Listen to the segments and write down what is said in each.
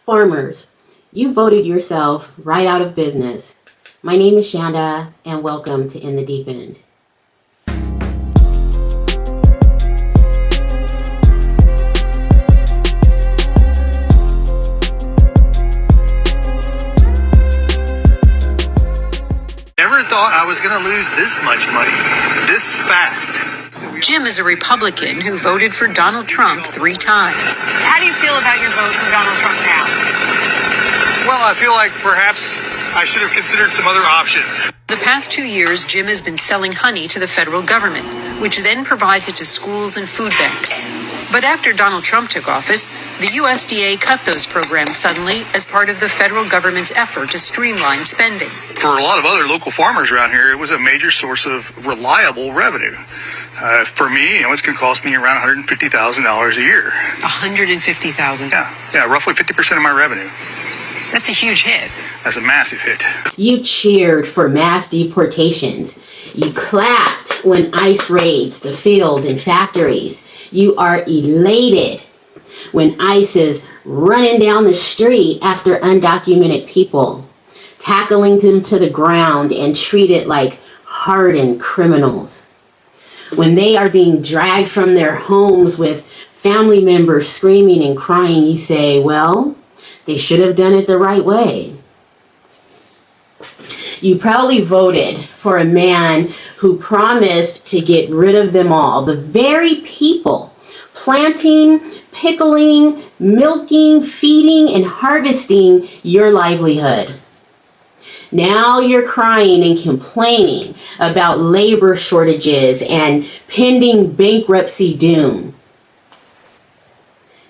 Farmers, you voted yourself right out of business. My name is Shanda, and welcome to In the Deep End. Never thought I was going to lose this much money, this fast. Jim is a Republican who voted for Donald Trump 3 times. How do you feel about your vote for Donald Trump now? Well, I feel like perhaps I should have considered some other options. The past 2 years, Jim has been selling honey to the federal government, which then provides it to schools and food banks. But after Donald Trump took office, the USDA cut those programs suddenly as part of the federal government's effort to streamline spending. For a lot of other local farmers around here, it was a major source of reliable revenue. For me, it's going to cost me around $150,000 a year. $150,000? Yeah, roughly 50% of my revenue. That's a huge hit. That's a massive hit. You cheered for mass deportations. You clapped when ICE raids the fields and factories. You are elated when ICE is running down the street after undocumented people, tackling them to the ground and treated like hardened criminals. When they are being dragged from their homes with family members screaming and crying, you say, well, they should have done it the right way. You proudly voted for a man who promised to get rid of them all, the very people planting, pickling, milking, feeding, and harvesting your livelihood. Now you're crying and complaining about labor shortages and pending bankruptcy doom.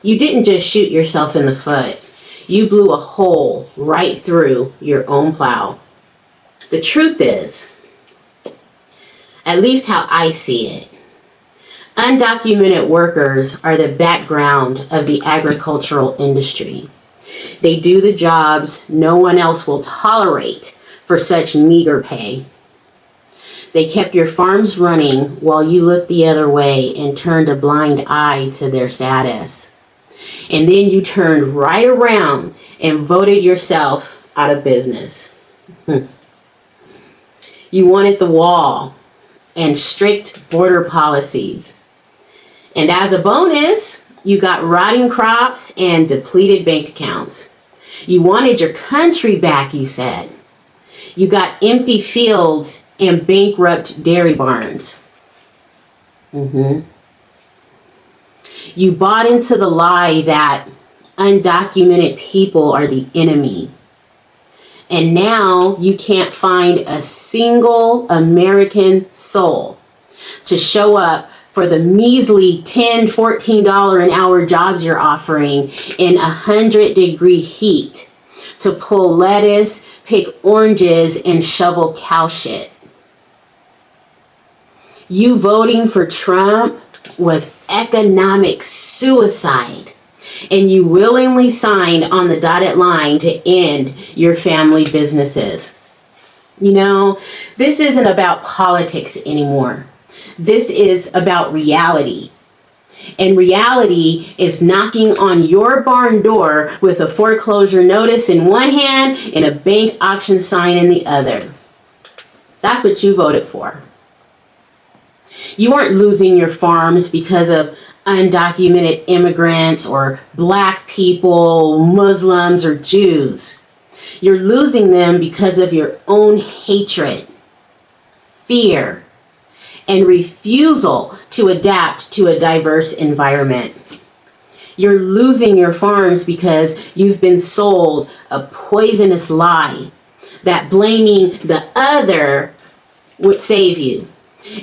You didn't just shoot yourself in the foot. You blew a hole right through your own plow. The truth is, at least how I see it, undocumented workers are the background of the agricultural industry. They do the jobs no one else will tolerate for such meager pay. They kept your farms running while you looked the other way and turned a blind eye to their status. And then you turned right around and voted yourself out of business. You wanted the wall and strict border policies. And as a bonus, you got rotting crops and depleted bank accounts. You wanted your country back, you said. You got empty fields and bankrupt dairy barns. You bought into the lie that undocumented people are the enemy. And now you can't find a single American soul to show up for the measly $10, $14 an hour jobs you're offering in 100-degree heat to pull lettuce, pick oranges, and shovel cow shit. You voting for Trump was economic suicide, and you willingly signed on the dotted line to end your family businesses. This isn't about politics anymore. This is about reality. And reality is knocking on your barn door with a foreclosure notice in one hand and a bank auction sign in the other. That's what you voted for. You weren't losing your farms because of undocumented immigrants or black people, Muslims, or Jews. You're losing them because of your own hatred, fear, and refusal to adapt to a diverse environment. You're losing your farms because you've been sold a poisonous lie that blaming the other would save you,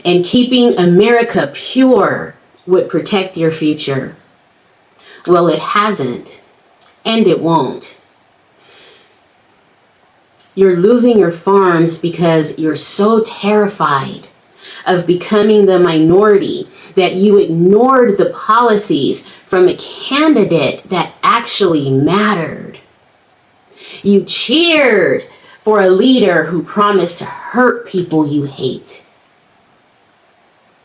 and keeping America pure would protect your future. Well, it hasn't, and it won't. You're losing your farms because you're so terrified of becoming the minority that you ignored the policies from a candidate that actually mattered. You cheered for a leader who promised to hurt people you hate,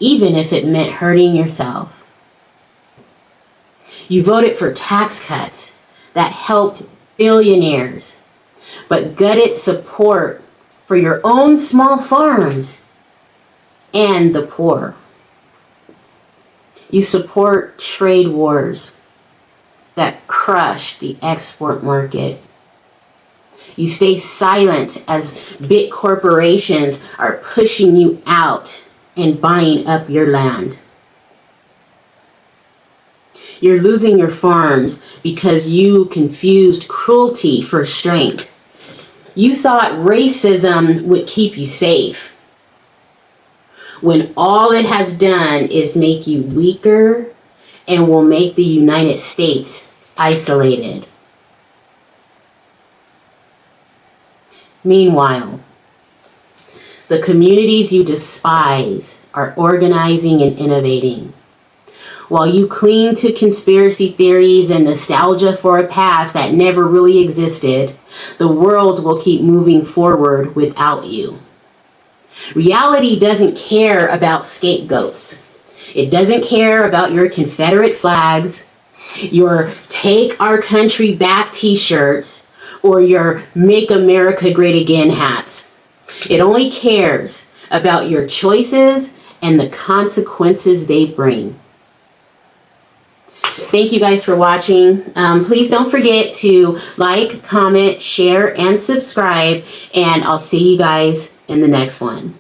even if it meant hurting yourself. You voted for tax cuts that helped billionaires, but gutted support for your own small farms and the poor. You support trade wars that crush the export market. You stay silent as big corporations are pushing you out and buying up your land. You're losing your farms because you confused cruelty for strength. You thought racism would keep you safe, when all it has done is make you weaker and will make the United States isolated. Meanwhile, the communities you despise are organizing and innovating. While you cling to conspiracy theories and nostalgia for a past that never really existed, the world will keep moving forward without you. Reality doesn't care about scapegoats. It doesn't care about your Confederate flags, your Take Our Country Back t-shirts, or your Make America Great Again hats. It only cares about your choices and the consequences they bring. Thank you guys for watching. Please don't forget to like, comment, share, and subscribe, and I'll see you guys in the next one.